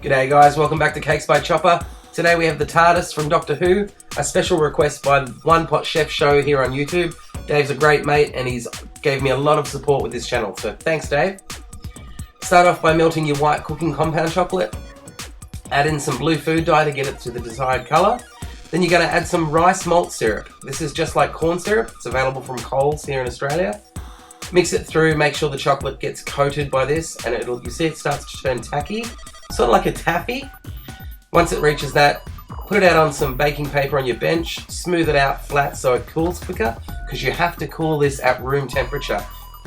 G'day guys, welcome back to Cakes by Chopper. Today we have the TARDIS from Doctor Who, a special request by One Pot Chef Show here on YouTube. Dave's a great mate and he's gave me a lot of support with this channel, so thanks Dave. Start off by melting your white cooking compound chocolate. Add in some blue food dye to get it to the desired colour. Then you're going to add some rice malt syrup. This is just like corn syrup, it's available from Coles here in Australia. Mix it through, make sure the chocolate gets coated by this and you see it starts to turn tacky. Sort of like a taffy. Once it reaches that, put it out on some baking paper on your bench, smooth it out flat so it cools quicker, because you have to cool this at room temperature.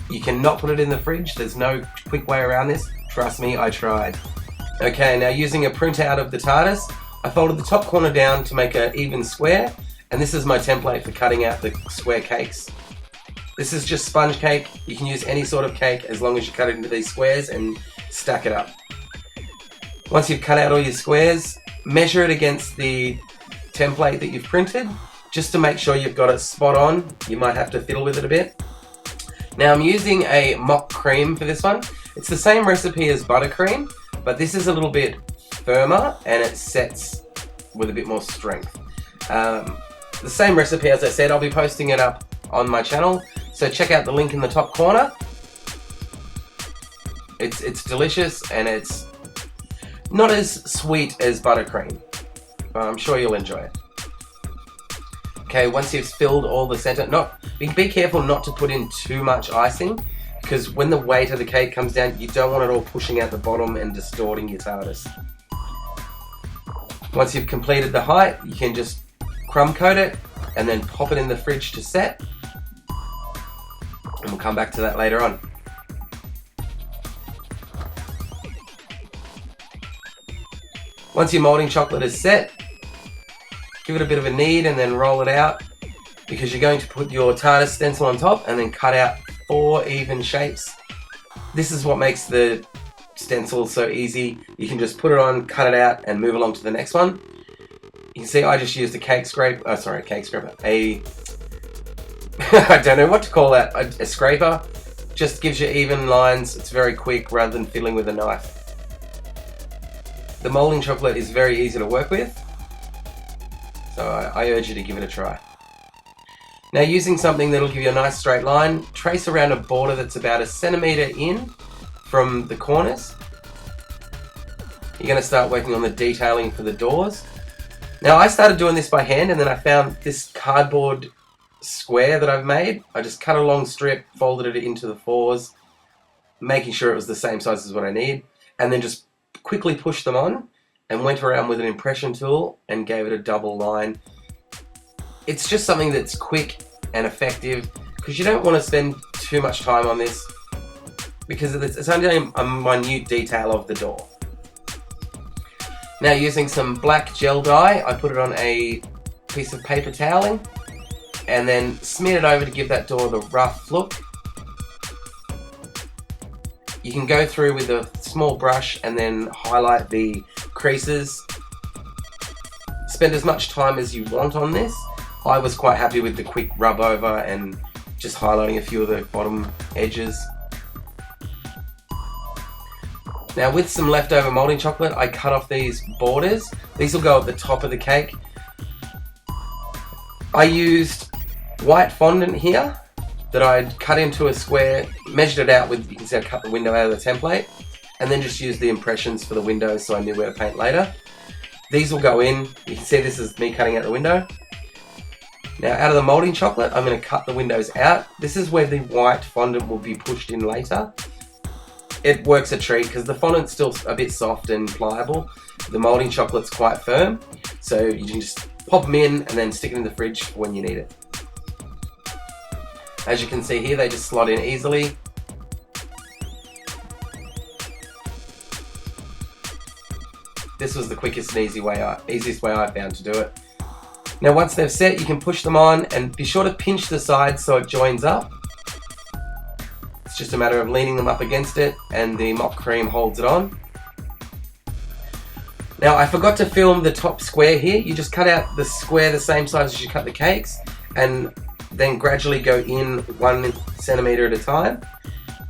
You cannot put it in the fridge, there's no quick way around this. Trust me, I tried. Okay, now using a printout of the TARDIS, I folded the top corner down to make an even square, and this is my template for cutting out the square cakes. This is just sponge cake. You can use any sort of cake as long as you cut it into these squares and stack it up. Once you've cut out all your squares, measure it against the template that you've printed, just to make sure you've got it spot on. You might have to fiddle with it a bit. Now I'm using a mock cream for this one. It's the same recipe as buttercream, but this is a little bit firmer and it sets with a bit more strength. The same recipe, as I said, I'll be posting it up on my channel, so check out the link in the top corner. It's delicious and it's not as sweet as buttercream, but I'm sure you'll enjoy it. Okay, once you've filled all the center, be careful not to put in too much icing, because when the weight of the cake comes down, you don't want it all pushing out the bottom and distorting your TARDIS. Once you've completed the height, you can just crumb coat it and then pop it in the fridge to set. And we'll come back to that later on. Once your moulding chocolate is set, give it a bit of a knead and then roll it out, because you're going to put your TARDIS stencil on top and then cut out 4 even shapes. This is what makes the stencil so easy. You can just put it on, cut it out and move along to the next one. You can see I just used a cake scraper, I don't know what to call that, a scraper. Just gives you even lines, it's very quick rather than fiddling with a knife. The moulding chocolate is very easy to work with, so I urge you to give it a try. Now using something that'll give you a nice straight line, trace around a border that's about 1 centimetre in from the corners. You're going to start working on the detailing for the doors. Now I started doing this by hand and then I found this cardboard square that I've made. I just cut a long strip, folded it into the 4s, making sure it was the same size as what I need, and then just quickly pushed them on and went around with an impression tool and gave it a double line. It's just something that's quick and effective, because you don't want to spend too much time on this, because it's only a minute detail of the door. Now using some black gel dye, I put it on a piece of paper toweling and then smeared it over to give that door the rough look. You can go through with a small brush and then highlight the creases. Spend as much time as you want on this. I was quite happy with the quick rub over and just highlighting a few of the bottom edges. Now with some leftover moulding chocolate, I cut off these borders. These will go at the top of the cake. I used white fondant here that I'd cut into a square, measured it out with, you can see I cut the window out of the template, and then just used the impressions for the windows so I knew where to paint later. These will go in, you can see this is me cutting out the window. Now out of the moulding chocolate, I'm going to cut the windows out. This is where the white fondant will be pushed in later. It works a treat because the fondant's still a bit soft and pliable. The moulding chocolate's quite firm, so you can just pop them in and then stick it in the fridge when you need it. As you can see here, they just slot in easily. This was the quickest and easiest way I found to do it. Now once they've set, you can push them on and be sure to pinch the sides so it joins up. It's just a matter of leaning them up against it and the mock cream holds it on. Now I forgot to film the top square here. You just cut out the square the same size as you cut the cakes and then gradually go in 1 centimetre at a time.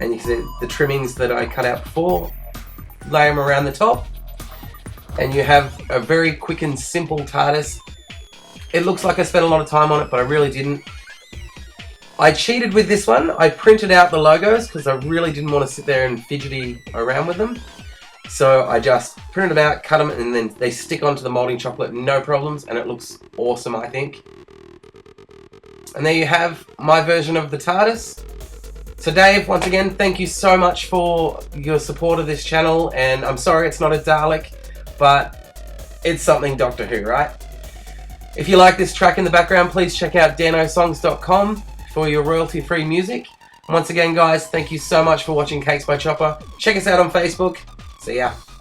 And you can see the trimmings that I cut out before, lay them around the top. and you have a very quick and simple TARDIS. It looks like I spent a lot of time on it, but I really didn't. I cheated with this one. I printed out the logos because I really didn't want to sit there and fidgety around with them. So I just printed them out, cut them, and then they stick onto the moulding chocolate, no problems, and it looks awesome, I think. And there you have my version of the TARDIS. So Dave, once again, thank you so much for your support of this channel, and I'm sorry it's not a Dalek, but it's something Doctor Who, right? If you like this track in the background, please check out danosongs.com for your royalty-free music. And once again, guys, thank you so much for watching Cakes by Chopper. Check us out on Facebook. See ya.